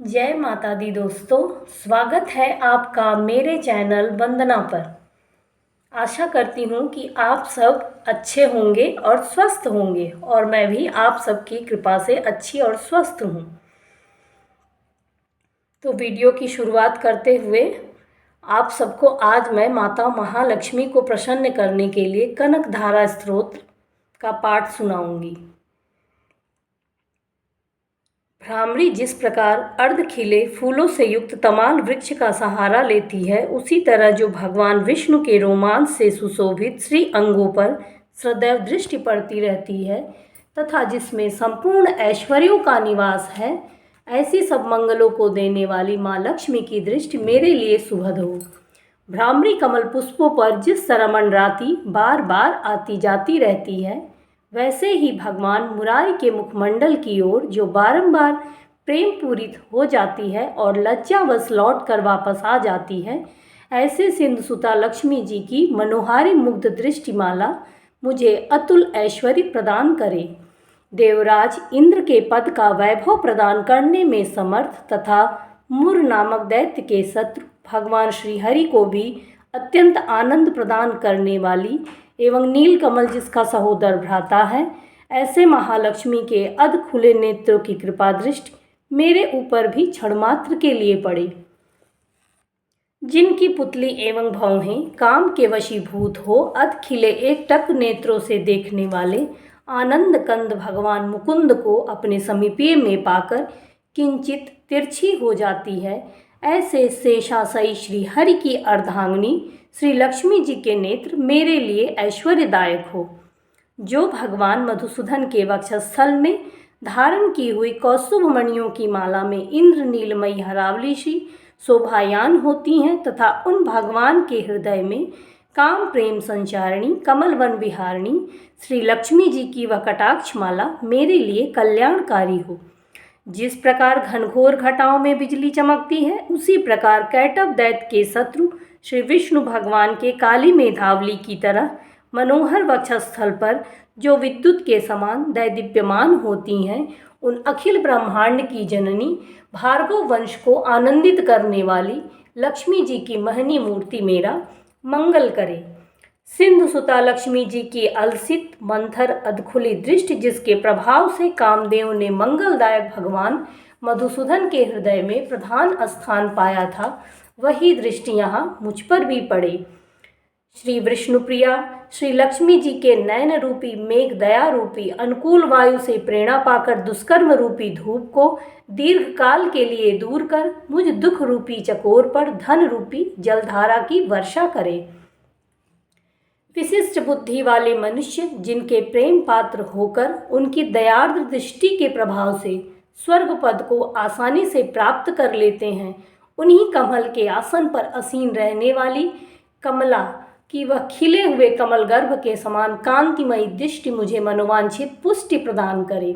जय माता दी दोस्तों, स्वागत है आपका मेरे चैनल वंदना पर। आशा करती हूँ कि आप सब अच्छे होंगे और स्वस्थ होंगे और मैं भी आप सबकी कृपा से अच्छी और स्वस्थ हूँ। तो वीडियो की शुरुआत करते हुए आप सबको आज मैं माता महालक्ष्मी को प्रसन्न करने के लिए कनक धारा स्तोत्र का पाठ सुनाऊंगी। भ्रामरी जिस प्रकार अर्ध खिले फूलों से युक्त तमाल वृक्ष का सहारा लेती है, उसी तरह जो भगवान विष्णु के रोमांच से सुशोभित श्री अंगों पर सदैव दृष्टि पड़ती रहती है तथा जिसमें संपूर्ण ऐश्वर्यों का निवास है, ऐसी सब मंगलों को देने वाली माँ लक्ष्मी की दृष्टि मेरे लिए सुभद हो। भ्रामरी कमल पुष्पों पर जिस तरह मंडराती बार बार आती जाती रहती है, वैसे ही भगवान मुरारी के मुखमंडल की ओर जो बारंबार प्रेम पूरित हो जाती है और लज्जावश लौट कर वापस आ जाती है, ऐसे सिंधुसुता लक्ष्मी जी की मनोहारी मुग्ध दृष्टिमाला मुझे अतुल ऐश्वर्य प्रदान करे। देवराज इंद्र के पद का वैभव प्रदान करने में समर्थ तथा मुर नामक दैत्य के शत्रु भगवान श्री हरि को भी अत्यंत आनंद प्रदान करने वाली एवं नीलकमल जिसका सहोदर भ्राता है, ऐसे महालक्ष्मी के अध खुले नेत्रों की कृपा दृष्टि मेरे ऊपर भी क्षणमात्र के लिए पड़े। जिनकी पुतली एवं भौहें काम के वशीभूत हो अध खिले एक टक नेत्रों से देखने वाले आनंद कंद भगवान मुकुंद को अपने समीपे में पाकर किंचित तिरछी हो जाती है, ऐसे शेषाशयी श्री हरि की अर्धांगिनी श्री लक्ष्मी जी के नेत्र मेरे लिए ऐश्वर्यदायक हो। जो भगवान मधुसूदन के वक्षस्थल में धारण की हुई कौस्तुभ मणियों की माला में इंद्र नीलमयी हरावली सी शोभायान होती हैं तथा उन भगवान के हृदय में काम प्रेम संचारिणी कमल वन विहारिणी श्री लक्ष्मी जी की वह कटाक्ष माला मेरे लिए कल्याणकारी हो। जिस प्रकार घनघोर घटाओं में बिजली चमकती है, उसी प्रकार कैटव दैत्य के शत्रु श्री विष्णु भगवान के काली मेधावली की तरह मनोहर वक्षस्थल पर जो विद्युत के समान दैदीप्यमान होती हैं, उन अखिल ब्रह्मांड की जननी भार्गव वंश को आनंदित करने वाली लक्ष्मी जी की महनी मूर्ति मेरा मंगल करे। सिंधुसुता लक्ष्मी जी की अलसित मंथर अधखुली दृष्टि जिसके प्रभाव से कामदेव ने मंगलदायक भगवान मधुसूदन के हृदय में प्रधान स्थान पाया था, वही दृष्टि यहाँ मुझ पर भी पड़े। श्री विष्णुप्रिया श्री लक्ष्मी जी के नयन रूपी मेघ दया रूपी अनुकूल वायु से प्रेरणा पाकर दुष्कर्म रूपी धूप को दीर्घ काल के लिए दूर कर मुझ दुख रूपी चकोर पर धन रूपी जलधारा की वर्षा करे। विशिष्ट बुद्धि वाले मनुष्य जिनके प्रेम पात्र होकर उनकी दयार्द्र दृष्टि के प्रभाव से स्वर्ग पद को आसानी से प्राप्त कर लेते हैं, उन्हीं कमल के आसन पर आसीन रहने वाली कमला कि वह खिले हुए कमल गर्भ के समान कांतिमयी दृष्टि मुझे मनोवांछित पुष्टि प्रदान करे।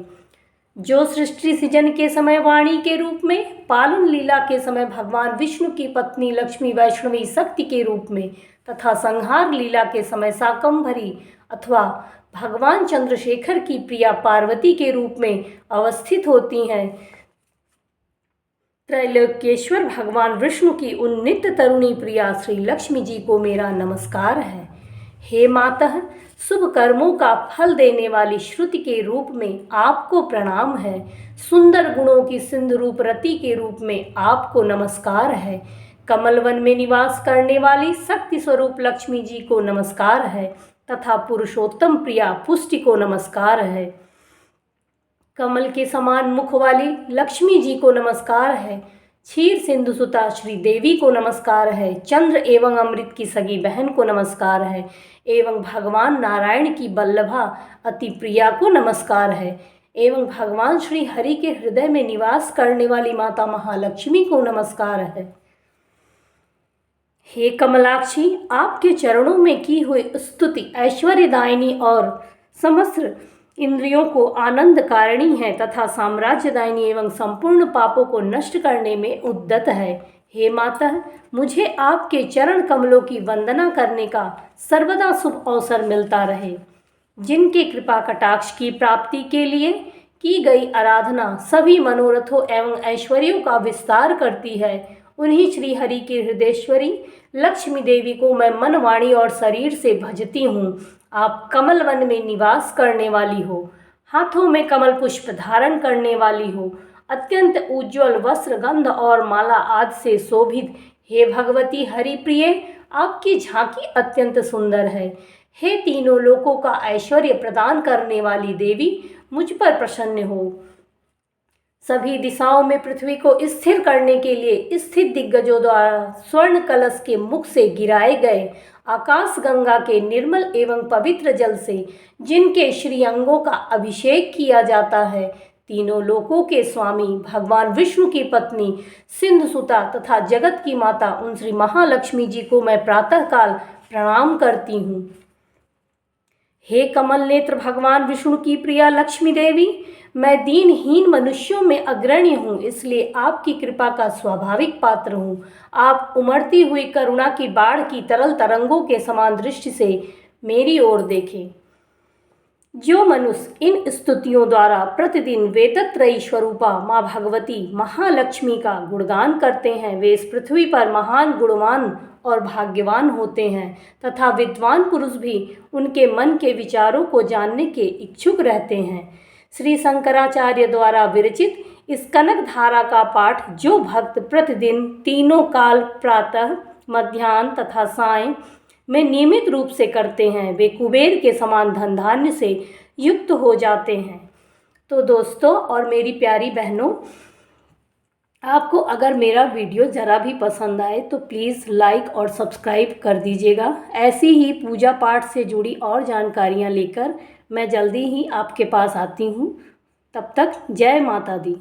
जो सृष्टि सृजन के समय वाणी के रूप में, पालन लीला के समय भगवान विष्णु की पत्नी लक्ष्मी वैष्णवी शक्ति के रूप में तथा संहार लीला के समय शाकंभरी अथवा भगवान चंद्रशेखर की प्रिया पार्वती के रूप में अवस्थित होती हैं, त्रैलोक्येश्वर भगवान विष्णु की उन नित्य तरुणी प्रिया श्री लक्ष्मी जी को मेरा नमस्कार है। हे मातः, शुभ कर्मों का फल देने वाली श्रुति के रूप में आपको प्रणाम है। सुंदर गुणों की सिंधु रूप रति के रूप में आपको नमस्कार है। कमलवन में निवास करने वाली शक्ति स्वरूप लक्ष्मी जी को नमस्कार है तथा पुरुषोत्तम प्रिया पुष्टि को नमस्कार है। कमल के समान मुख वाली लक्ष्मी जी को नमस्कार है। क्षीर सिंधुसुता श्री देवी को नमस्कार है। चंद्र एवं अमृत की सगी बहन को नमस्कार है एवं भगवान नारायण की बल्लभा अति प्रिया को नमस्कार है एवं भगवान श्री हरि के हृदय में निवास करने वाली माता महालक्ष्मी को नमस्कार है। हे कमलाक्षी, आपके चरणों में की हुई स्तुति ऐश्वर्यदायिनी और समस्त इंद्रियों को आनंद कारिणी है तथा साम्राज्यदायिनी एवं संपूर्ण पापों को नष्ट करने में उद्यत है। हे माता, मुझे आपके चरण कमलों की वंदना करने का सर्वदा शुभ अवसर मिलता रहे। जिनके कृपा कटाक्ष की प्राप्ति के लिए की गई आराधना सभी मनोरथों एवं ऐश्वर्यों का विस्तार करती है। उन्हीं श्री हरि की हृदयेश्वरी लक्ष्मी देवी को मैं मन, वाणी और शरीर से भजती हूँ। आप कमल वन में निवास करने वाली हो, हाथों में कमल पुष्प धारण करने वाली हो, अत्यंत उज्ज्वल वस्त्र, गंध और माला आदि से शोभित। हे भगवती हरिप्रिय, आपकी झांकी अत्यंत सुंदर है। हे तीनों लोकों का ऐश्वर्य प्रदान करने वाली देवी, मुझ पर प्रसन्न हो। सभी दिशाओं में पृथ्वी को स्थिर करने के लिए स्थित दिग्गजों द्वारा स्वर्ण कलश के मुख से गिराए गए आकाश गंगा के निर्मल एवं पवित्र जल से जिनके श्री अंगों का अभिषेक किया जाता है, तीनों लोकों के स्वामी भगवान विष्णु की पत्नी सिंधुसुता तथा जगत की माता उन श्री महालक्ष्मी जी को मैं प्रातःकाल प्रणाम करती हूँ। हे कमल नेत्र भगवान विष्णु की प्रिया लक्ष्मी देवी, मैं दीनहीन मनुष्यों में अग्रणी हूँ, इसलिए आपकी कृपा का स्वाभाविक पात्र हूँ। आप उमड़ती हुई करुणा की बाढ़ की तरल तरंगों के समान दृष्टि से मेरी ओर देखें। जो मनुष्य इन स्तुतियों द्वारा प्रतिदिन वेदत्रयी स्वरूपा माँ भगवती महालक्ष्मी का गुणगान करते हैं, वे इस पृथ्वी पर महान गुणवान और भाग्यवान होते हैं तथा विद्वान पुरुष भी उनके मन के विचारों को जानने के इच्छुक रहते हैं। श्री शंकराचार्य द्वारा विरचित इस कनक धारा का पाठ जो भक्त प्रतिदिन तीनों काल प्रातः, मध्याह्न तथा सायं में नियमित रूप से करते हैं, वे कुबेर के समान धन धान्य से युक्त हो जाते हैं। तो दोस्तों और मेरी प्यारी बहनों, आपको अगर मेरा वीडियो ज़रा भी पसंद आए तो प्लीज़ लाइक और सब्सक्राइब कर दीजिएगा। ऐसी ही पूजा पाठ से जुड़ी और जानकारियाँ लेकर मैं जल्दी ही आपके पास आती हूँ। तब तक जय माता दी।